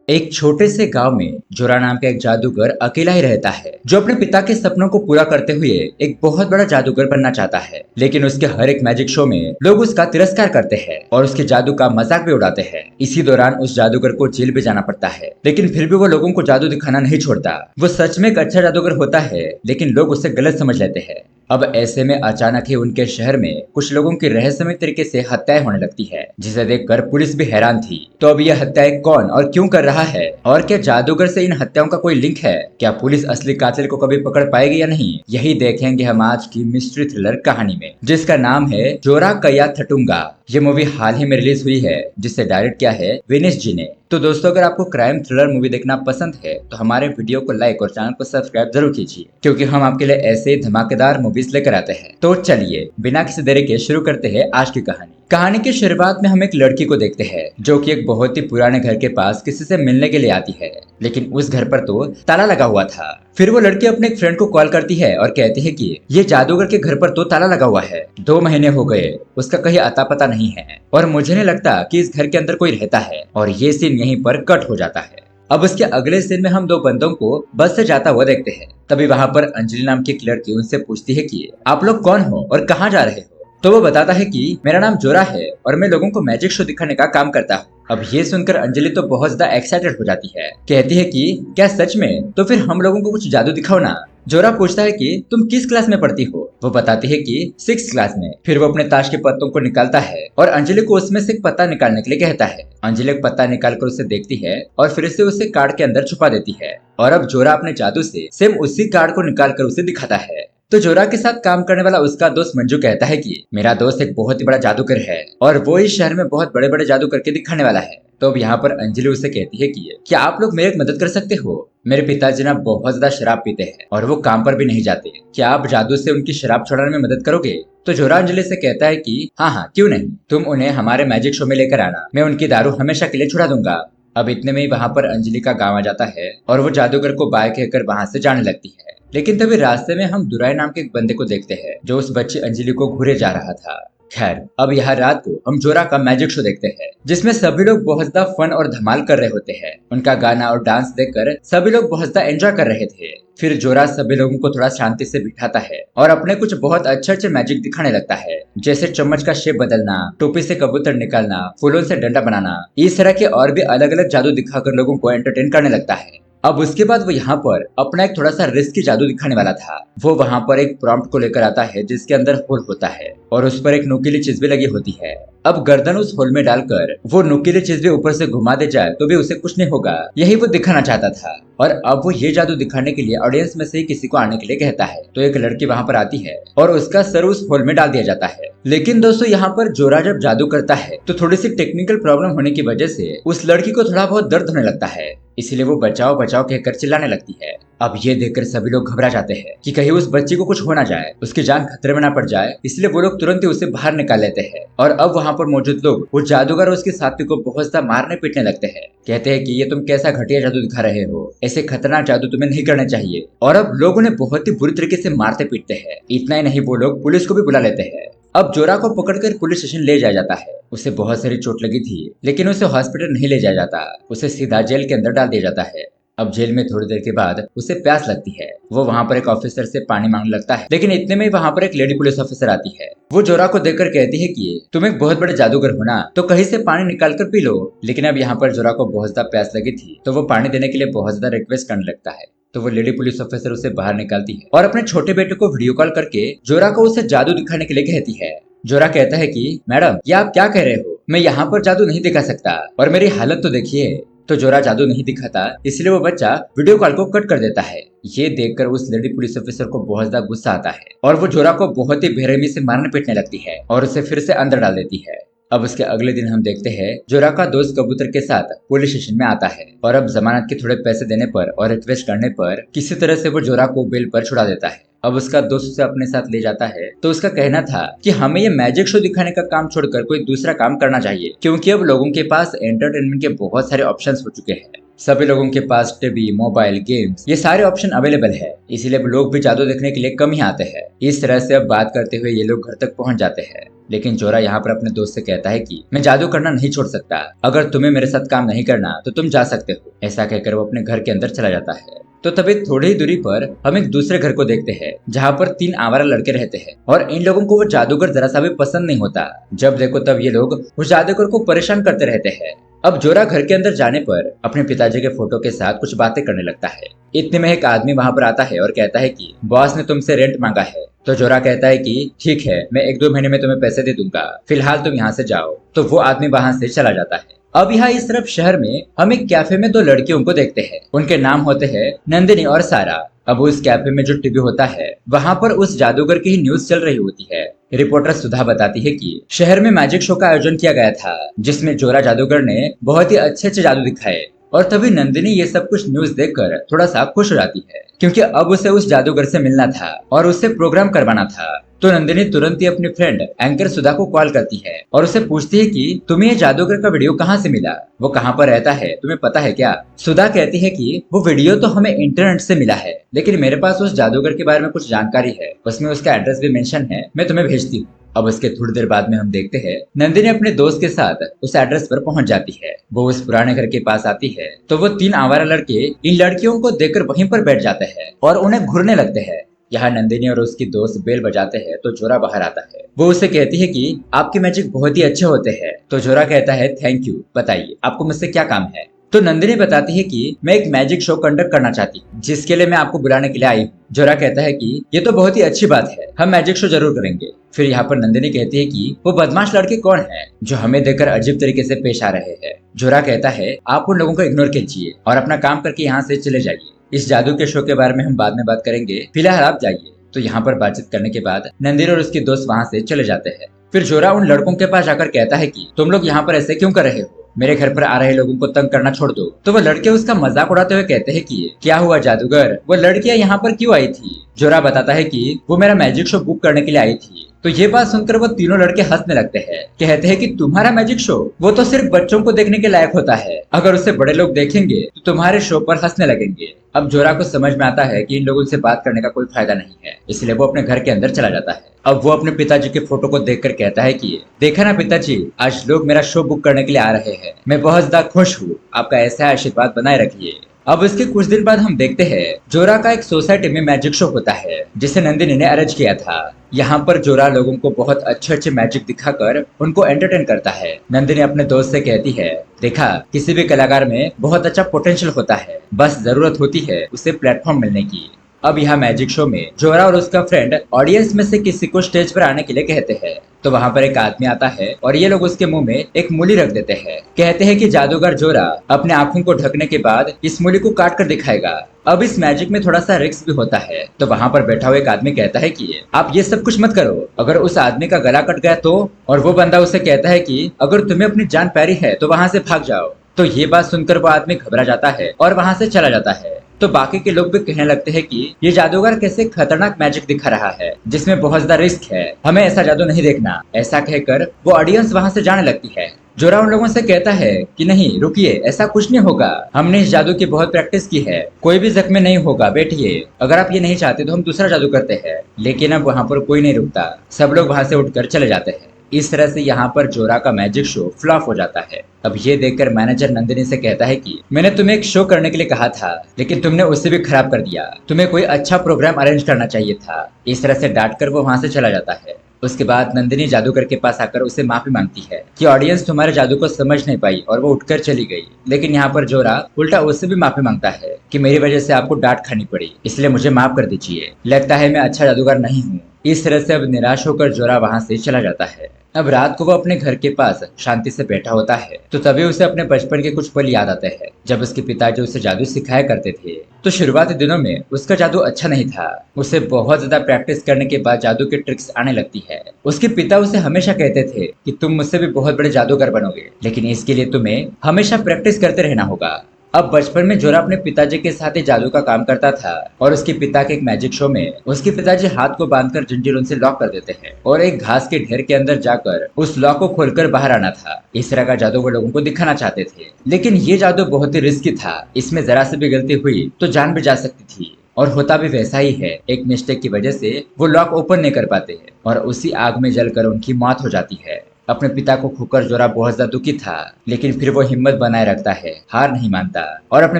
एक छोटे से गांव में जोरा नाम का एक जादूगर अकेला ही रहता है, जो अपने पिता के सपनों को पूरा करते हुए एक बहुत बड़ा जादूगर बनना चाहता है। लेकिन उसके हर एक मैजिक शो में लोग उसका तिरस्कार करते हैं और उसके जादू का मजाक भी उड़ाते हैं। इसी दौरान उस जादूगर को जेल भी जाना पड़ता है, लेकिन फिर भी वो लोगों को जादू दिखाना नहीं छोड़ता। वो सच में एक अच्छा जादूगर होता है, लेकिन लोग उसे गलत समझ लेते हैं। अब ऐसे में अचानक ही उनके शहर में कुछ लोगों की रहस्यमय तरीके से हत्याएं होने लगती है, जिसे देखकर पुलिस भी हैरान थी। तो अब यह हत्याएं कौन और क्यों कर रहा है, और क्या जादूगर से इन हत्याओं का कोई लिंक है? क्या पुलिस असली कातिल को कभी पकड़ पाएगी या नहीं, यही देखेंगे हम आज की मिस्ट्री थ्रिलर कहानी में, जिसका नाम है जोरा कया थटुंगा। ये मूवी हाल ही में रिलीज हुई है, जिसे डायरेक्ट किया है विनेश जी ने। तो दोस्तों, अगर आपको क्राइम थ्रिलर मूवी देखना पसंद है तो हमारे वीडियो को लाइक और चैनल को सब्सक्राइब जरूर कीजिए, क्योंकि हम आपके लिए ऐसे धमाकेदार मूवीज लेकर आते हैं। तो चलिए बिना किसी देरी के शुरू करते हैं आज की कहानी। कहानी की शुरुआत में हम एक लड़की को देखते हैं, जो कि एक बहुत ही पुराने घर के पास किसी से मिलने के लिए आती है, लेकिन उस घर पर तो ताला लगा हुआ था। फिर वो लड़की अपने एक फ्रेंड को कॉल करती है और कहती है कि ये जादूगर के घर पर तो ताला लगा हुआ है, 2 महीने हो गए, उसका कहीं अता पता नहीं है और मुझे नहीं लगता कि इस घर के अंदर कोई रहता है। और ये सीन यहीं पर कट हो जाता है। अब उसके अगले सीन में हम 2 बंदों को बस से जाता हुआ देखते हैं। तभी वहां पर अंजलि नाम की एक लड़की उनसे पूछती है कि आप लोग कौन हो और कहाँ जा रहे हो। तो वो बताता है कि मेरा नाम जोरा है और मैं लोगों को मैजिक शो दिखाने का काम करता हूँ। अब ये सुनकर अंजलि तो बहुत ज्यादा एक्साइटेड हो जाती है, कहती है कि क्या सच में? तो फिर हम लोगों को कुछ जादू दिखाओ ना। जोरा पूछता है कि तुम किस क्लास में पढ़ती हो। वो बताती है कि 6th क्लास में। फिर वो अपने ताश के पत्तों को निकालता है और अंजलि को उसमें से एक पत्ता निकालने के लिए कहता है। अंजलि एक पत्ता निकालकर उसे देखती है और फिर से उसे कार्ड के अंदर छुपा देती है। और अब जोरा अपने जादू से सेम उसी कार्ड को निकालकर उसे दिखाता है। तो जोरा के साथ काम करने वाला उसका दोस्त मंजू कहता है कि मेरा दोस्त एक बहुत ही बड़ा जादूगर है और वो इस शहर में बहुत बड़े बड़े जादू करके दिखाने वाला है। तो अब यहाँ पर अंजलि उसे कहती है कि क्या आप लोग मेरी मदद कर सकते हो? मेरे पिताजी ना बहुत ज्यादा शराब पीते हैं और वो काम पर भी नहीं जाते। क्या आप जादू से उनकी शराब छुड़ाने में मदद करोगे? तो जोरा अंजलि से कहता है कि हाँ हाँ, क्यों नहीं, तुम उन्हें हमारे मैजिक शो में लेकर आना, मैं उनकी दारू हमेशा के लिए छुड़ा दूंगा। अब इतने में ही वहां पर अंजलि का गाँव आ जाता है और वो जादूगर को बाय कहकर वहां से जाने लगती है। लेकिन तभी रास्ते में हम दुराई नाम के एक बंदे को देखते हैं, जो उस बच्ची अंजलि को घूरे जा रहा था। खैर, अब यह रात को हम जोरा का मैजिक शो देखते हैं, जिसमें सभी लोग बहुत ज्यादा फन और धमाल कर रहे होते हैं। उनका गाना और डांस देखकर सभी लोग बहुत ज्यादा एंजॉय कर रहे थे। फिर जोरा सभी लोगों को थोड़ा शांति से बिठाता है और अपने कुछ बहुत अच्छे अच्छे मैजिक दिखाने लगता है, जैसे चम्मच का शेप बदलना, टोपी से कबूतर निकालना, फूलों से डंडा बनाना। इस तरह के और भी अलग अलग जादू दिखाकर लोगों को एंटरटेन करने लगता है। अब उसके बाद वो यहाँ पर अपना एक थोड़ा सा रिस्की जादू दिखाने वाला था। वो वहाँ पर एक प्रॉम्प्ट को लेकर आता है, जिसके अंदर होल होता है और उस पर एक नुकीली चीज भी लगी होती है। अब गर्दन उस होल में डालकर वो नुकीली चीज भी ऊपर से घुमा दे जाए तो भी उसे कुछ नहीं होगा, यही वो दिखाना चाहता था। और अब वो ये जादू दिखाने के लिए ऑडियंस में से ही किसी को आने के लिए कहता है। तो एक लड़की वहाँ पर आती है और उसका सर उस होल में डाल दिया जाता है। लेकिन दोस्तों, यहाँ पर जोरा जब जादू करता है तो थोड़ी सी टेक्निकल प्रॉब्लम होने की वजह से उस लड़की को थोड़ा बहुत दर्द होने लगता है, इसलिए वो बचाओ बचाओ कहकर चिल्लाने लगती है। अब ये देखकर सभी लोग घबरा जाते हैं कि कहीं उस बच्ची को कुछ हो ना जाए, उसकी जान खतरे में ना पड़ जाए, इसलिए वो लोग तुरंत ही उसे बाहर निकाल लेते हैं। और अब वहाँ पर मौजूद लोग वो जादूगर और उसके साथी को बहुत ज्यादा मारने पीटने लगते हैं, कहते हैं कि ये तुम कैसा घटिया जादू दिखा रहे हो, ऐसे खतरनाक जादू तुम्हें नहीं करना चाहिए। और अब लोग उन्हें बहुत ही बुरी तरीके से मारते पीटते हैं। इतना ही नहीं, वो लोग पुलिस को भी बुला लेते हैं। अब जोरा को पकड़कर पुलिस स्टेशन ले जाया जाता है। उसे बहुत सारी चोट लगी थी, लेकिन उसे हॉस्पिटल नहीं ले जाया जाता, उसे सीधा जेल के अंदर डाल दिया जाता है। अब जेल में थोड़ी देर के बाद उसे प्यास लगती है। वो वहाँ पर एक ऑफिसर से पानी मांगने लगता है, लेकिन इतने में वहाँ पर एक लेडी पुलिस ऑफिसर आती है। वो जोरा को देखकर कहती है कि तुम एक बहुत बड़े जादूगर हो ना, तो कहीं से पानी निकाल कर पी लो। लेकिन अब यहाँ पर जोरा को बहुत ज्यादा प्यास लगी थी, तो वो पानी देने के लिए बहुत ज्यादा रिक्वेस्ट करने लगता है। तो वो लेडी पुलिस ऑफिसर उसे बाहर निकालती है और अपने छोटे बेटे को वीडियो कॉल करके जोरा को उसे जादू दिखाने के लिए कहती है। जोरा कहता है कि मैडम, ये आप क्या कह रहे हो, मैं यहाँ पर जादू नहीं दिखा सकता और मेरी हालत तो देखिए। तो जोरा जादू नहीं दिखाता, इसलिए वो बच्चा वीडियो कॉल को कट कर देता है। ये देखकर उस लेडी पुलिस ऑफिसर को बहुत ज्यादा गुस्सा आता है और वो जोरा को बहुत ही बेरहमी से मारने पीटने लगती है और उसे फिर से अंदर डाल देती है। अब उसके अगले दिन हम देखते हैं जोरा का दोस्त कबूतर के साथ पुलिस स्टेशन में आता है और अब जमानत के थोड़े पैसे देने पर और रिक्वेस्ट करने पर किसी तरह से वो जोरा को बेल पर छुड़ा देता है। अब उसका दोस्त उसे अपने साथ ले जाता है। तो उसका कहना था कि हमें ये मैजिक शो दिखाने का काम छोड़कर कोई दूसरा काम करना चाहिए, क्योंकि अब लोगों के पास एंटरटेनमेंट के बहुत सारे ऑप्शंस हो चुके हैं। सभी लोगों के पास टीवी, मोबाइल, गेम्स ये सारे ऑप्शन अवेलेबल है, इसीलिए लोग भी जादू देखने के लिए कम ही आते हैं। इस तरह से अब बात करते हुए ये लोग घर तक पहुंच जाते हैं। लेकिन जोरा यहाँ पर अपने दोस्त से कहता है कि मैं जादू करना नहीं छोड़ सकता, अगर तुम्हें मेरे साथ काम नहीं करना तो तुम जा सकते हो। ऐसा कहकर वो अपने घर के अंदर चला जाता है। तो तभी थोड़ी ही दूरी पर हम एक दूसरे घर को देखते हैं, जहाँ पर 3 आवारा लड़के रहते हैं और इन लोगों को वो जादूगर जरा सा भी पसंद नहीं होता। जब देखो तब ये लोग उस जादूगर को परेशान करते रहते हैं। अब जोरा घर के अंदर जाने पर अपने पिताजी के फोटो के साथ कुछ बातें करने लगता है। इतने में एक आदमी वहाँ पर आता है और कहता है कि बॉस ने तुमसे रेंट मांगा है। तो जोरा कहता है कि ठीक है, मैं 1-2 महीने में तुम्हें पैसे दे दूंगा, फिलहाल तुम यहाँ से जाओ। तो वो आदमी वहाँ से चला जाता है। अब यहाँ इस तरफ शहर में हम एक कैफे में 2 लड़कियों को देखते हैं। उनके नाम होते हैं नंदिनी और सारा। अब उस कैफे में जो टीवी होता है वहाँ पर उस जादूगर की ही न्यूज चल रही होती है। रिपोर्टर सुधा बताती है कि शहर में मैजिक शो का आयोजन किया गया था, जिसमें जोरा जादूगर ने बहुत ही अच्छे जादू दिखाए। और तभी नंदिनी ये सब कुछ न्यूज देखकर थोड़ा सा खुश हो जाती है, क्योंकि अब उसे उस जादूगर से मिलना था और उससे प्रोग्राम करवाना था। तो नंदिनी तुरंत ही अपनी फ्रेंड एंकर सुधा को कॉल करती है और उससे पूछती है कि तुम्हें ये जादूगर का वीडियो कहाँ से मिला, वो कहाँ पर रहता है, तुम्हें पता है क्या? सुधा कहती है कि वो वीडियो तो हमें इंटरनेट से मिला है, लेकिन मेरे पास उस जादूगर के बारे में कुछ जानकारी है, उसमें उसका एड्रेस भी मेंशन है, मैं तुम्हें भेजती हूँ। अब उसके थोड़ी देर बाद में हम देखते हैं नंदिनी अपने दोस्त के साथ उस एड्रेस पर पहुंच जाती है। वो उस पुराने घर के पास आती है तो वो 3 आवारा लड़के इन लड़कियों को देखकर वहीं पर बैठ जाते हैं और उन्हें घूरने लगते हैं। यहाँ नंदिनी और उसकी दोस्त बेल बजाते हैं तो जोरा बाहर आता है। वो उससे कहती है कि आपके मैजिक बहुत ही अच्छे होते हैं। तो जोरा कहता है थैंक यू, बताइए आपको मुझसे क्या काम है? तो नंदिनी बताती है कि मैं एक मैजिक शो कंडक्ट करना चाहती हूँ, जिसके लिए मैं आपको बुलाने के लिए आई हूँ। जोरा कहता है कि ये तो बहुत ही अच्छी बात है, हम मैजिक शो जरूर करेंगे। फिर यहाँ पर नंदिनी कहती है कि वो बदमाश लड़के कौन है जो हमें देखकर अजीब तरीके से पेश आ रहे हैं। जोरा कहता है आप उन लोगों को इग्नोर कीजिए और अपना काम करके यहाँ से चले जाइए। इस जादू के शो के बारे में हम बाद में बात करेंगे, फिलहाल आप जाइए। तो यहाँ पर बातचीत करने के बाद नंदिनी और उसकी दोस्त वहाँ से चले जाते हैं। फिर जोरा उन लड़कों के पास जाकर कहता है कि तुम लोग यहाँ पर ऐसे क्यों कर रहे हो, मेरे घर पर आ रहे लोगों को तंग करना छोड़ दो। तो वो लड़के उसका मजाक उड़ाते हुए कहते हैं कि क्या हुआ जादूगर, वो लड़कियां यहाँ पर क्यों आई थी? जोरा बताता है कि वो मेरा मैजिक शो बुक करने के लिए आई थी। तो ये बात सुनकर वो तीनों लड़के हंसने लगते हैं, कहते हैं कि तुम्हारा मैजिक शो वो तो सिर्फ बच्चों को देखने के लायक होता है, अगर उसे बड़े लोग देखेंगे तो तुम्हारे शो पर हंसने लगेंगे। अब जोरा को समझ में आता है कि इन लोगों से बात करने का कोई फायदा नहीं है, इसलिए वो अपने घर के अंदर चला जाता है। अब वो अपने पिताजी के फोटो को देखकर कहता है कि देखा ना पिताजी, आज लोग मेरा शो बुक करने के लिए आ रहे हैं, मैं बहुत ज्यादा खुश हूँ, आपका ऐसा आशीर्वाद बनाए रखिए। अब इसके कुछ दिन बाद हम देखते हैं जोरा का एक सोसाइटी में मैजिक शो होता है, जिसे नंदिनी ने अरेंज किया था। यहाँ पर जोरा लोगों को बहुत अच्छे मैजिक दिखाकर उनको एंटरटेन करता है। नंदिनी अपने दोस्त से कहती है देखा, किसी भी कलाकार में बहुत अच्छा पोटेंशियल होता है, बस जरूरत होती है उसे प्लेटफॉर्म मिलने की। अब यहाँ मैजिक शो में जोरा और उसका फ्रेंड ऑडियंस में से किसी को स्टेज पर आने के लिए कहते हैं। तो वहाँ पर एक आदमी आता है और ये लोग उसके मुंह में एक मूली रख देते हैं। कहते हैं कि जादूगर जोरा अपने आंखों को ढकने के बाद इस मूली को काट कर दिखाएगा। अब इस मैजिक में थोड़ा सा रिस्क भी होता है। तो वहाँ पर बैठा हुआ एक आदमी कहता है कि आप ये सब कुछ मत करो, अगर उस आदमी का गला कट गया तो? और वो बंदा उसे कहता है कि अगर तुम्हें अपनी जान प्यारी है तो वहाँ से भाग जाओ। तो ये बात सुनकर वो आदमी घबरा जाता है और वहाँ से चला जाता है। तो बाकी के लोग भी कहने लगते हैं कि ये जादूगर कैसे खतरनाक मैजिक दिखा रहा है, जिसमें बहुत ज्यादा रिस्क है, हमें ऐसा जादू नहीं देखना। ऐसा कहकर वो ऑडियंस वहाँ से जाने लगती है। जोरा उन लोगों से कहता है कि नहीं रुकिए, ऐसा कुछ नहीं होगा, हमने इस जादू की बहुत प्रैक्टिस की है, कोई भी जख्म नहीं होगा, बैठिए, अगर आप ये नहीं चाहते तो हम दूसरा जादू करते हैं। लेकिन अब वहाँ पर कोई नहीं रुकता, सब लोग वहाँ से उठकर चले जाते हैं। इस तरह से यहाँ पर जोरा का मैजिक शो फ्लॉप हो जाता है। अब ये देखकर मैनेजर नंदिनी से कहता है कि मैंने तुम्हें एक शो करने के लिए कहा था, लेकिन तुमने उसे भी खराब कर दिया, तुम्हें कोई अच्छा प्रोग्राम अरेंज करना चाहिए था। इस तरह से डांट कर वो वहाँ से चला जाता है। उसके बाद नंदिनी जादूगर के पास आकर उसे माफी मांगती है कि ऑडियंस तुम्हारे जादू को समझ नहीं पाई और वो उठकर चली गई। लेकिन यहाँ पर जोरा उल्टा उससे भी माफी मांगता है कि मेरी वजह से आपको डांट खानी पड़ी, इसलिए मुझे माफ कर दीजिए, लगता है मैं अच्छा जादूगर नहीं हूँ। इस तरह से अब निराश होकर जोरा वहाँ से चला जाता है। अब रात को वो अपने घर के पास शांति से बैठा होता है तो तभी उसे अपने बचपन के कुछ पल याद आते हैं, जब उसके पिताजी उसे जादू सिखाया करते थे। तो शुरुआती दिनों में उसका जादू अच्छा नहीं था, उसे बहुत ज्यादा प्रैक्टिस करने के बाद जादू की ट्रिक्स आने लगती है। उसके पिता उसे हमेशा कहते थे कि तुम मुझसे भी बहुत बड़े जादूगर बनोगे, लेकिन इसके लिए तुम्हें हमेशा प्रैक्टिस करते रहना होगा। अब बचपन में जोरा अपने पिताजी के साथ ही जादू का काम करता था और उसके पिता के एक मैजिक शो में उसके पिताजी हाथ को बांधकर जंजीरों से लॉक कर देते हैं और एक घास के ढेर के अंदर जाकर उस लॉक को खोलकर बाहर आना था। इस तरह का जादू वो लोगों को दिखाना चाहते थे, लेकिन ये जादू बहुत ही रिस्की था। इसमें जरा सी भी गलती हुई तो जान भी जा सकती थी और होता भी वैसा ही है। एक मिस्टेक की वजह से वो लॉक ओपन नहीं कर पाते हैं और उसी आग में जलकर उनकी मौत हो जाती है। अपने पिता को खोकर जोरा बहुत ज्यादा दुखी था, लेकिन फिर वो हिम्मत बनाए रखता है, हार नहीं मानता और अपने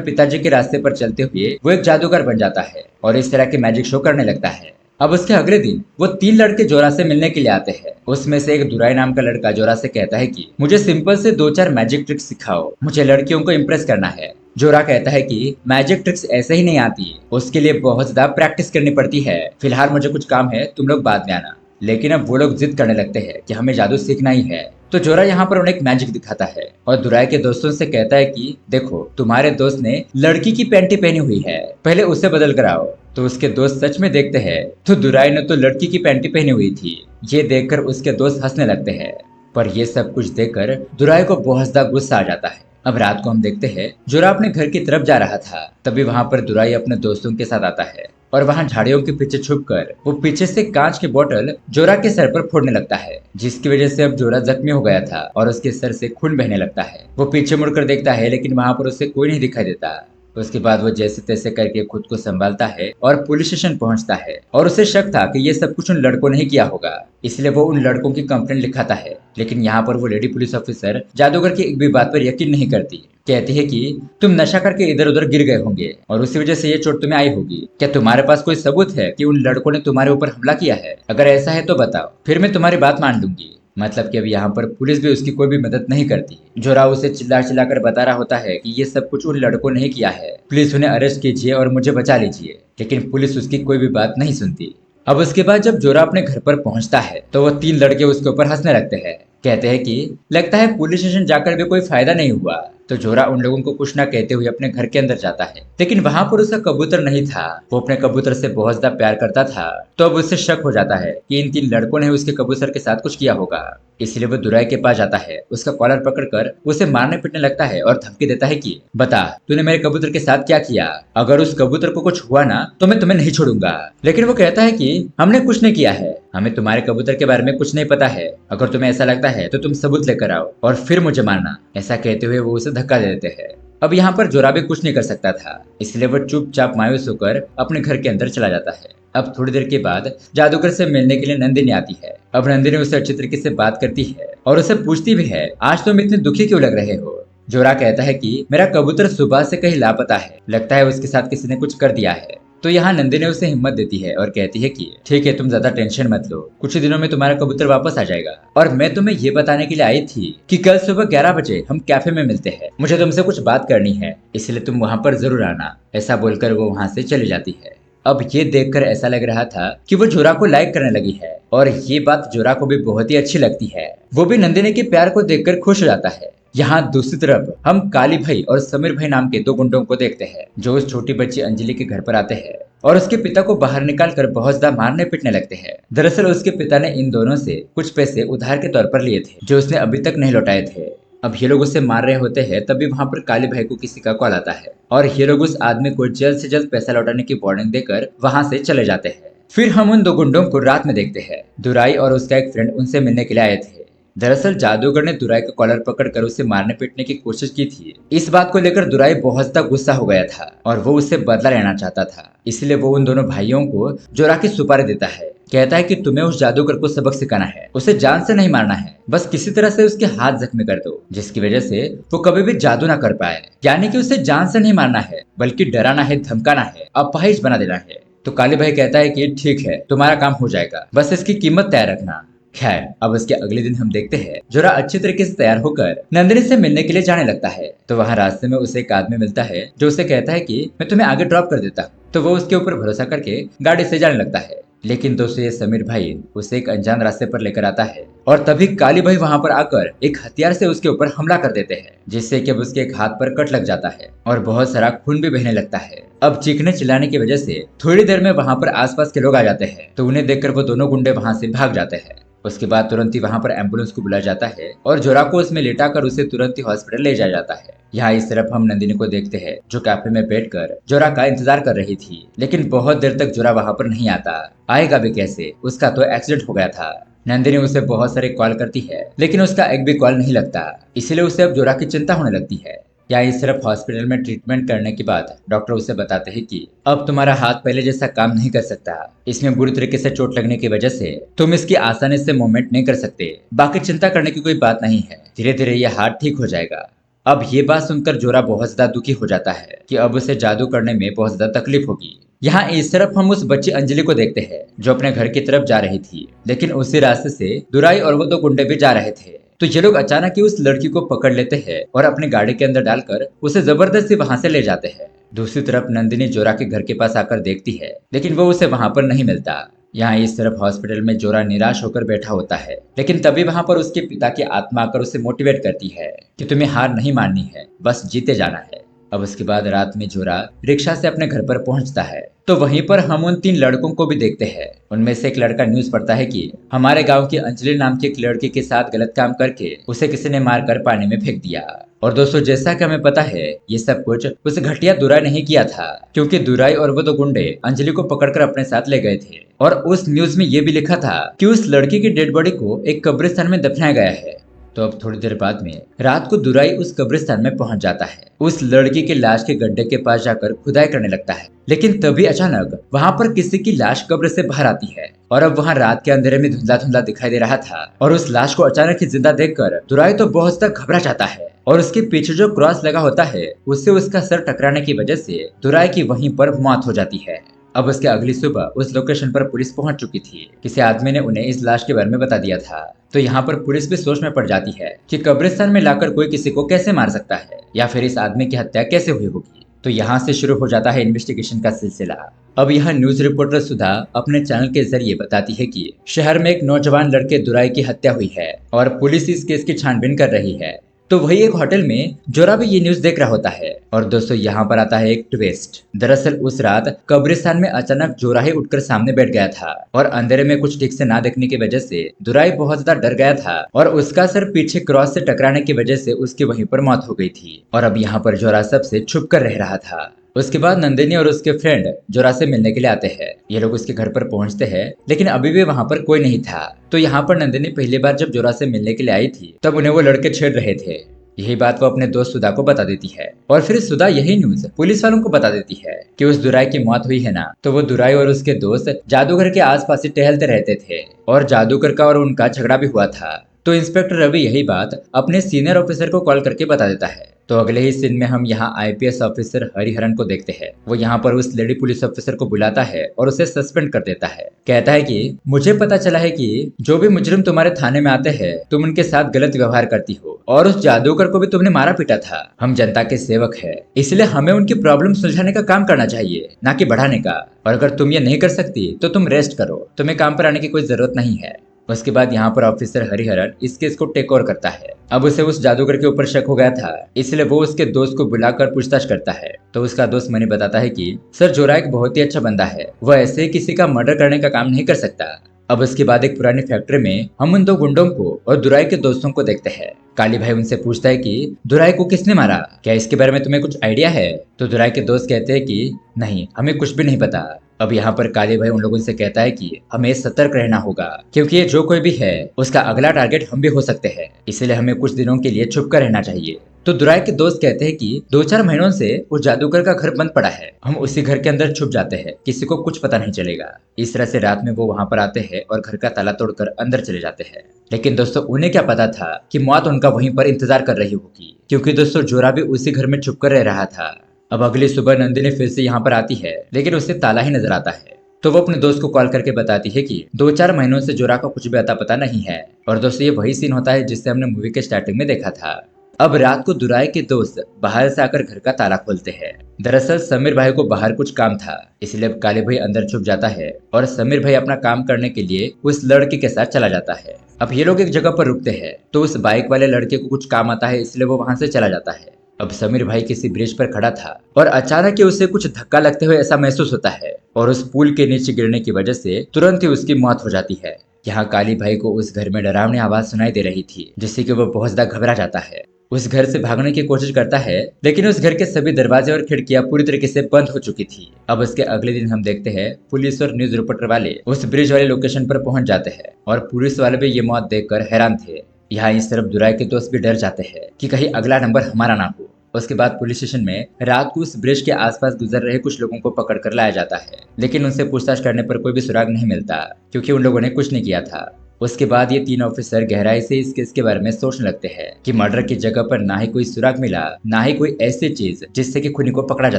पिताजी के रास्ते पर चलते हुए वो एक जादूगर बन जाता है और इस तरह के मैजिक शो करने लगता है। अब उसके अगले दिन वो 3 लड़के जोरा से मिलने के लिए आते हैं। उसमें से एक दुराई नाम का लड़का जोरा से कहता है कि मुझे सिंपल से 2-4 मैजिक ट्रिक्स सिखाओ, मुझे लड़कियों को इम्प्रेस करना है। जोरा कहता है कि मैजिक ट्रिक्स ऐसे ही नहीं आती, उसके लिए बहुत ज्यादा प्रैक्टिस करनी पड़ती है। फिलहाल मुझे कुछ काम है, तुम लोग बाद में आना। लेकिन अब वो लोग जिद करने लगते हैं कि हमें जादू सीखना ही है। तो जोरा यहाँ पर उन्हें एक मैजिक दिखाता है और दुराई के दोस्तों से कहता है कि देखो, तुम्हारे दोस्त ने लड़की की पैंटी पहनी हुई है, पहले उसे बदल कर आओ। तो उसके दोस्त सच में देखते हैं तो दुराई ने तो लड़की की पैंटी पहनी हुई थी। ये देखकर उसके दोस्त हंसने लगते हैं, पर ये सब कुछ देखकर दुराई को बहुत ज्यादा गुस्सा आ जाता है। अब रात को हम देखते हैं जोरा अपने घर की तरफ जा रहा था, तभी वहां पर दुराई अपने दोस्तों के साथ आता है और वहां झाड़ियों के पीछे छुपकर वो पीछे से कांच की बोतल जोरा के सर पर फोड़ने लगता है, जिसकी वजह से अब जोरा जख्मी हो गया था और उसके सर से खून बहने लगता है। वो पीछे मुड़कर देखता है, लेकिन वहां पर उसे कोई नहीं दिखाई देता। उसके बाद वो जैसे तैसे करके खुद को संभालता है और पुलिस स्टेशन पहुंचता है और उसे शक था कि ये सब कुछ उन लड़कों ने ही किया होगा, इसलिए वो उन लड़कों की कंप्लेंट लिखाता है। लेकिन यहाँ पर वो लेडी पुलिस ऑफिसर जादूगर की एक भी बात पर यकीन नहीं करती। कहती है कि तुम नशा करके इधर उधर गिर गए होंगे और उसी वजह से ये चोट तुम्हें आई होगी। क्या तुम्हारे पास कोई सबूत है कि उन लड़कों ने तुम्हारे ऊपर हमला किया है? अगर ऐसा है तो बताओ, फिर मैं तुम्हारी बात मान लूंगी। मतलब कि अब यहाँ पर पुलिस भी उसकी कोई भी मदद नहीं करती। जोरा उसे चिल्ला चिल्ला कर बता रहा होता है कि ये सब कुछ उन लड़कों ने ही किया है, प्लीज उन्हें अरेस्ट कीजिए और मुझे बचा लीजिए। लेकिन पुलिस उसकी कोई भी बात नहीं सुनती। अब उसके बाद जब जोरा अपने घर पर पहुंचता है तो वो 3 लड़के उसके ऊपर हंसने लगते हैं। कहते हैं कि लगता है पुलिस स्टेशन जाकर भी कोई फायदा नहीं हुआ। तो जोरा उन लोगों को कुछ ना कहते हुए अपने घर के अंदर जाता है, लेकिन वहां पर उसका कबूतर नहीं था। वो अपने कबूतर से बहुत ज्यादा प्यार करता था, तो अब उससे शक हो जाता है कि इन 3 लड़कों ने उसके कबूतर के साथ कुछ किया होगा। इसलिए वो दुराई के पास जाता है, उसका कॉलर पकड़कर उसे मारने पीटने लगता है और धमकी देता है कि बता, तूने मेरे कबूतर के साथ क्या किया? अगर उस कबूतर को कुछ हुआ ना तो मैं तुम्हें नहीं छोड़ूंगा। लेकिन वो कहता है कि हमने कुछ नहीं किया है, हमें तुम्हारे कबूतर के बारे में कुछ नहीं पता है। अगर तुम्हें ऐसा लगता है तो तुम सबूत लेकर आओ और फिर मुझे मारना। ऐसा कहते हुए वो उसे धक्का दे देते हैं। अब यहाँ पर जोरा भी कुछ नहीं कर सकता था, इसलिए वो चुपचाप मायूस होकर अपने घर के अंदर चला जाता है। अब थोड़ी देर के बाद जादूगर से मिलने के लिए नंदिनी आती है। अब नंदिनी उससे अच्छी तरीके से बात करती है और उसे पूछती भी है, आज तुम इतने दुखी क्यों लग रहे हो? जोरा कहता है कि मेरा कबूतर सुबह से कहीं लापता है, लगता है उसके साथ किसी ने कुछ कर दिया है। तो यहाँ नंदिनी उसे हिम्मत देती है और कहती है कि ठीक है, तुम ज्यादा टेंशन मत लो, कुछ ही दिनों में तुम्हारा कबूतर वापस आ जाएगा। और मैं तुम्हें ये बताने के लिए आई थी कि कल सुबह 11 बजे हम कैफे में मिलते हैं, मुझे तुमसे कुछ बात करनी है, इसलिए तुम वहाँ पर जरूर आना। ऐसा बोलकर वो वहाँ से चली जाती है। अब ये देखकर ऐसा लग रहा था कि वो जोरा को लाइक करने लगी है और ये बात जोरा को भी बहुत ही अच्छी लगती है। वो भी नंदिनी के प्यार को देखकर खुश हो जाता है। यहाँ दूसरी तरफ हम काली भाई और समीर भाई नाम के 2 गुंडों को देखते हैं, जो उस छोटी बच्ची अंजलि के घर पर आते हैं और उसके पिता को बाहर निकाल कर बहुत ज्यादा मारने पीटने लगते हैं। दरअसल उसके पिता ने इन दोनों से कुछ पैसे उधार के तौर पर लिए थे, जो उसने अभी तक नहीं लौटाए थे। अब ये लोग उसे मार रहे होते हैं, तभी वहां पर काली भाई को किसी का कॉल आता है और ये लोग उस आदमी को जल्द से जल्द पैसा लौटाने की वार्निंग देकर वहां से चले जाते हैं। फिर हम उन 2 गुंडों को रात में देखते हैं। दुराई और उसका एक फ्रेंड उनसे मिलने के लिए आए थे। दरअसल जादूगर ने दुराई का कॉलर पकड़कर उसे मारने पीटने की कोशिश की थी। इस बात को लेकर दुराई बहुत ज्यादा गुस्सा हो गया था और वो उससे बदला लेना चाहता था। इसलिए वो उन दोनों भाइयों को जोरा की सुपारी देता है। कहता है कि तुम्हें उस जादूगर को सबक सिखाना है, उसे जान से नहीं मारना है, बस किसी तरह से उसके हाथ जख्मी कर दो, जिसकी वजह से वो कभी भी जादू ना कर पाए। यानी कि उसे जान से नहीं मारना है, बल्कि डराना है, धमकाना है, अपाहिज बना देना है। तो काली भाई कहता है कि ठीक है, तुम्हारा काम हो जाएगा, बस इसकी कीमत तय रखना। खैर, अब उसके अगले दिन हम देखते हैं जोरा अच्छी तरीके से तैयार होकर नंदिनी से मिलने के लिए जाने लगता है। तो वहाँ रास्ते में उसे एक आदमी मिलता है जो उसे कहता है कि मैं तुम्हें आगे ड्रॉप कर देता हूँ। तो वो उसके ऊपर भरोसा करके गाड़ी से जाने लगता है। लेकिन दोस्तों, ये समीर भाई उसे एक अनजान रास्ते पर लेकर आता है और तभी काली भाई वहां पर आकर एक हथियार से उसके ऊपर हमला कर देते हैं, जिससे कि अब उसके एक हाथ पर कट लग जाता है और बहुत सारा खून भी बहने लगता है। अब चीखने चिल्लाने की वजह से थोड़ी देर में वहां पर आसपास के लोग आ जाते हैं, तो उन्हें देखकर वो दोनों गुंडे वहां से भाग जाते हैं। उसके बाद तुरंत ही वहां पर एम्बुलेंस को बुलाया जाता है और जोरा को उसमें लेटाकर उसे तुरंत ही हॉस्पिटल ले जाया जाता है। यहाँ इस तरफ हम नंदिनी को देखते हैं जो कैफे में बैठकर जोरा का इंतजार कर रही थी, लेकिन बहुत देर तक जोरा वहां पर नहीं आता। आएगा भी कैसे, उसका तो एक्सीडेंट हो गया था। नंदिनी उसे बहुत सारे कॉल करती है लेकिन उसका एक भी कॉल नहीं लगता, इसलिए उसे अब जोरा की चिंता होने लगती है। या इस तरफ हॉस्पिटल में ट्रीटमेंट करने के बाद डॉक्टर उसे बताते हैं कि अब तुम्हारा हाथ पहले जैसा काम नहीं कर सकता। इसमें बुरी तरीके से चोट लगने की वजह से तुम इसकी आसानी से मूवमेंट नहीं कर सकते। बाकी चिंता करने की कोई बात नहीं है, धीरे धीरे यह हाथ ठीक हो जाएगा। अब ये बात सुनकर जोरा बहुत ज्यादा दुखी हो जाता है कि अब उसे जादू करने में बहुत ज्यादा तकलीफ होगी। यहाँ इस तरफ हम उस बच्ची अंजलि को देखते हैं जो अपने घर की तरफ जा रही थी, लेकिन उसी रास्ते से दुराई और वो दो गुंडे भी जा रहे थे। तो ये लोग अचानक ही उस लड़की को पकड़ लेते हैं और अपनी गाड़ी के अंदर डालकर उसे जबरदस्ती वहां से ले जाते हैं। दूसरी तरफ नंदिनी जोरा के घर के पास आकर देखती है लेकिन वो उसे वहां पर नहीं मिलता। यहाँ इस तरफ हॉस्पिटल में जोरा निराश होकर बैठा होता है, लेकिन तभी वहां पर उसके पिता की आत्मा आकर उसे मोटिवेट करती है कि तुम्हें हार नहीं माननी है, बस जीते जाना है। अब उसके बाद रात में जोरा रिक्शा से अपने घर पर पहुंचता है तो वहीं पर हम उन 3 लड़कों को भी देखते हैं। उनमें से एक लड़का न्यूज पढ़ता है कि हमारे गांव की अंजलि नाम की एक लड़की के साथ गलत काम करके उसे किसी ने मारकर पानी में फेंक दिया। और दोस्तों जैसा कि हमें पता है ये सब कुछ उस घटिया दुराई नहीं किया था, क्योंकि दुराई और वो दो गुंडे अंजलि को पकड़कर अपने साथ ले गए थे। और उस न्यूज में ये भी लिखा था कि उस लड़की की डेड बॉडी को एक कब्रिस्तान में दफनाया गया है। तो अब थोड़ी देर बाद में रात को दुराई उस कब्रिस्तान में पहुंच जाता है। उस लड़की की लाश के गड्ढे के पास जाकर खुदाई करने लगता है, लेकिन तभी अचानक वहां पर किसी की लाश कब्र से बाहर आती है। और अब वहां रात के अंधेरे में धुंधला धुंधला दिखाई दे रहा था और उस लाश को अचानक ही जिंदा देखकर दुराई तो बहुत ज्यादा घबरा जाता है और उसके पीछे जो क्रॉस लगा होता है उससे उसका सर टकराने की वजह से दुराई की वहीं पर मौत हो जाती है। अब उसके अगली सुबह उस लोकेशन पर पुलिस पहुंच चुकी थी। किसी आदमी ने उन्हें इस लाश के बारे में बता दिया था। तो यहाँ पर पुलिस भी सोच में पड़ जाती है कि कब्रिस्तान में लाकर कोई किसी को कैसे मार सकता है या फिर इस आदमी की हत्या कैसे हुई होगी। तो यहाँ से शुरू हो जाता है इन्वेस्टिगेशन का सिलसिला। अब यह न्यूज रिपोर्टर सुधा अपने चैनल के जरिए बताती है कि शहर में एक नौजवान लड़के दुराई की हत्या हुई है और पुलिस इस केस की छानबीन कर रही है। तो वही एक होटल में जोरा भी ये न्यूज देख रहा होता है। और दोस्तों यहाँ पर आता है एक ट्विस्ट। दरअसल उस रात कब्रिस्तान में अचानक जोरा ही उठकर सामने बैठ गया था और अंधेरे में कुछ ठीक से ना देखने की वजह से दुराई बहुत ज्यादा डर गया था और उसका सर पीछे क्रॉस से टकराने की वजह से उसकी वहीं पर मौत हो गई थी। और अब यहाँ पर जोरा सबसे छुप कर रह रहा था। उसके बाद नंदिनी और उसके फ्रेंड जोरा से मिलने के लिए आते हैं। ये लोग उसके घर पर पहुंचते हैं लेकिन अभी भी वहां पर कोई नहीं था। तो यहाँ पर नंदिनी पहली बार जब जोरा से मिलने के लिए आई थी तब उन्हें वो लड़के छेड़ रहे थे। यही बात वो अपने दोस्त सुधा को बता देती है और फिर सुधा यही न्यूज पुलिस वालों को बता देती है कि उस दुराई की मौत हुई है ना। तो वो दुराई और उसके दोस्त जादूगर के आसपास ही टहलते रहते थे और जादूगर का और उनका झगड़ा भी हुआ था। तो इंस्पेक्टर रवि यही बात अपने सीनियर ऑफिसर को कॉल करके बता देता है। तो अगले ही सीन में हम यहाँ आईपीएस ऑफिसर हरिहरन को देखते हैं। वो यहाँ पर उस लेडी पुलिस ऑफिसर को बुलाता है और उसे सस्पेंड कर देता है। कहता है कि मुझे पता चला है कि जो भी मुजरिम तुम्हारे थाने में आते हैं तुम उनके साथ गलत व्यवहार करती हो और उस जादूगर को भी तुमने मारा पीटा था। हम जनता के सेवक है, इसलिए हमें उनकी प्रॉब्लम सुलझाने का काम करना चाहिए, ना कि बढ़ाने का। और अगर तुम ये नहीं कर सकती तो तुम रेस्ट करो, तुम्हें काम पर आने की कोई जरूरत नहीं है। उसके बाद यहाँ पर ऑफिसर हरिहरन इस केस को टेक ओवर करता है। अब उसे उस जादूगर के ऊपर शक हो गया था, इसलिए वो उसके दोस्त को बुलाकर पूछताछ करता है। तो उसका दोस्त मनी बताता है कि सर जोरा एक बहुत ही अच्छा बंदा है, वो ऐसे ही किसी का मर्डर करने का काम नहीं कर सकता। अब उसके बाद एक पुरानी फैक्ट्री में हम उन 2 गुंडों को और दुराई के दोस्तों को देखते हैं। काली भाई उनसे पूछता है कि दुराई को किसने मारा, क्या इसके बारे में तुम्हें कुछ आइडिया है। तो दुराई के दोस्त कहते हैं कि नहीं, हमें कुछ भी नहीं पता। अब यहाँ पर काली भाई उन लोगों से कहता है कि हमें सतर्क रहना होगा, क्योंकि ये जो कोई भी है उसका अगला टारगेट हम भी हो सकते हैं, इसलिए हमें कुछ दिनों के लिए छुप कर रहना चाहिए। तो दुराई के दोस्त कहते हैं कि 2-4 महीनों से उस जादूगर का घर बंद पड़ा है, हम उसी घर के अंदर छुप जाते हैं, किसी को कुछ पता नहीं चलेगा। इस तरह से रात में वो वहां पर आते हैं और घर का ताला तोड़कर अंदर चले जाते हैं। लेकिन दोस्तों उन्हें क्या पता था कि मौत उनका वहीं पर इंतजार कर रही होगी, क्योंकि दोस्तों जोरा भी उसी घर में छुप कर रह रहा था। अब अगली सुबह नंदिनी फिर से यहाँ पर आती है, लेकिन उसे ताला ही नजर आता है। तो वो अपने दोस्त को कॉल करके बताती है कि 2-4 महीनों से जोरा का कुछ भी अता पता नहीं है। और दोस्तों ये वही सीन होता है जिससे हमने मूवी के स्टार्टिंग में देखा था। अब रात को दुराई के दोस्त बाहर से आकर घर का ताला खोलते हैं। दरअसल समीर भाई को बाहर कुछ काम था, इसलिए अब काले भाई अंदर छुप जाता है और समीर भाई अपना काम करने के लिए उस लड़के के साथ चला जाता है। अब ये लोग एक जगह पर रुकते हैं तो उस बाइक वाले लड़के को कुछ काम आता है, इसलिए वो वहां से चला जाता है। अब समीर भाई किसी ब्रिज पर खड़ा था और अचानक ही उसे कुछ धक्का लगते हुए ऐसा महसूस होता है और उस पुल के नीचे गिरने की वजह से तुरंत ही उसकी मौत हो जाती है। यहाँ काली भाई को उस घर में डरावनी आवाज सुनाई दे रही थी, जिससे कि वो बहुत ज्यादा घबरा जाता है। उस घर से भागने की कोशिश करता है, लेकिन उस घर के सभी दरवाजे और खिड़कियां पूरी तरीके से बंद हो चुकी थी। अब उसके अगले दिन हम देखते हैं पुलिस और न्यूज रिपोर्टर वाले उस ब्रिज वाले लोकेशन पर पहुंच जाते हैं और पुलिस वाले भी ये मौत देखकर हैरान थे। यहाँ इस तरफ दुराई के दोस्त भी डर जाते हैं कि कहीं अगला नंबर हमारा ना हो। उसके बाद पुलिस स्टेशन में रात को उस ब्रिज के आसपास गुजर रहे कुछ लोगों को पकड़ कर लाया जाता है, लेकिन उनसे पूछताछ करने पर कोई भी सुराग नहीं मिलता, क्योंकि उन लोगों ने कुछ नहीं किया था। उसके बाद ये तीन ऑफिसर गहराई से इस केस के बारे में सोचने लगते हैं कि मर्डर की जगह पर ना ही कोई सुराग मिला, ना ही कोई ऐसी चीज जिससे कि खूनी को पकड़ा जा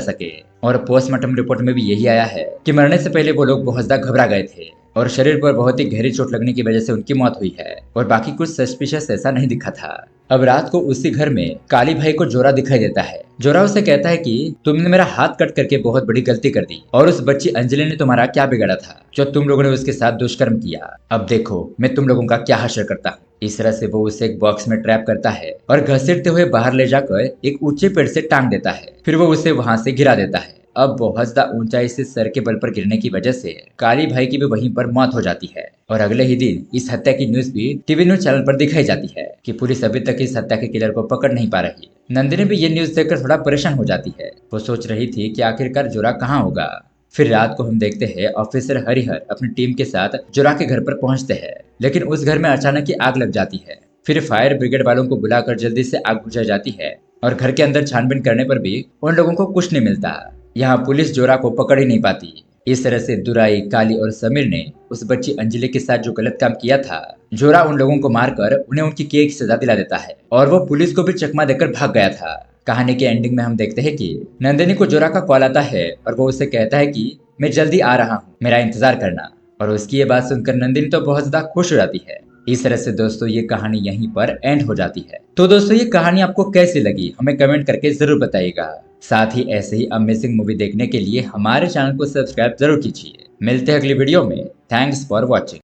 सके। और पोस्टमार्टम रिपोर्ट में भी यही आया है कि मरने से पहले वो लोग बहुत ज्यादा घबरा गए थे और शरीर पर बहुत ही गहरी चोट लगने की वजह से उनकी मौत हुई है, और बाकी कुछ सस्पिशियस ऐसा नहीं दिखा था। अब रात को उसी घर में काली भाई को जोरा दिखाई देता है। जोरा उसे कहता है कि तुमने मेरा हाथ कट करके बहुत बड़ी गलती कर दी, और उस बच्ची अंजलि ने तुम्हारा क्या बिगाड़ा था जो तुम लोगों ने उसके साथ दुष्कर्म किया। अब देखो मैं तुम लोगों का क्या हश्र करता हूँ। इस तरह से वो उसे एक बॉक्स में ट्रैप करता है और घसीटते हुए बाहर ले जाकर एक ऊंचे पेड़ से टांग देता है। फिर वो उसे वहां से गिरा देता है। अब बहुत ज्यादा ऊंचाई से सर के बल पर गिरने की वजह से काली भाई की भी वहीं पर मौत हो जाती है। और अगले ही दिन इस हत्या की न्यूज भी टीवी न्यूज चैनल पर दिखाई जाती है कि पुलिस अभी तक इस हत्या के किलर को पकड़ नहीं पा रही। नंदिनी भी ये न्यूज देखकर थोड़ा परेशान हो जाती है। वो सोच रही थी कि आखिरकार जोरा कहाँ होगा। फिर रात को हम देखते हैं ऑफिसर हरिहर अपनी टीम के साथ जोरा के घर पर पहुंचते हैं, लेकिन उस घर में अचानक ही आग लग जाती है। फिर फायर ब्रिगेड वालों को बुलाकर जल्दी से आग बुझाई जाती है, और घर के अंदर छानबीन करने पर भी उन लोगों को कुछ नहीं मिलता। यहाँ पुलिस जोरा को पकड़ ही नहीं पाती। इस तरह से दुराई, काली और समीर ने उस बच्ची अंजलि के साथ जो गलत काम किया था, जोरा उन लोगों को मारकर उन्हें उनकी किए की सजा दिला देता है, और वो पुलिस को भी चकमा देकर भाग गया था। कहानी के एंडिंग में हम देखते हैं कि नंदिनी को जोरा का कॉल आता है और वो उसे कहता है कि मैं जल्दी आ रहा हूँ, मेरा इंतजार करना। और उसकी ये बात सुनकर नंदिनी तो बहुत ज्यादा खुश हो जाती है। इस तरह से दोस्तों ये कहानी यहीं पर एंड हो जाती है। तो दोस्तों ये कहानी आपको कैसी लगी हमें कमेंट करके जरूर बताइएगा। साथ ही ऐसे ही अमेजिंग मूवी देखने के लिए हमारे चैनल को सब्सक्राइब जरूर कीजिए। मिलते हैं अगली वीडियो में। Thanks for watching.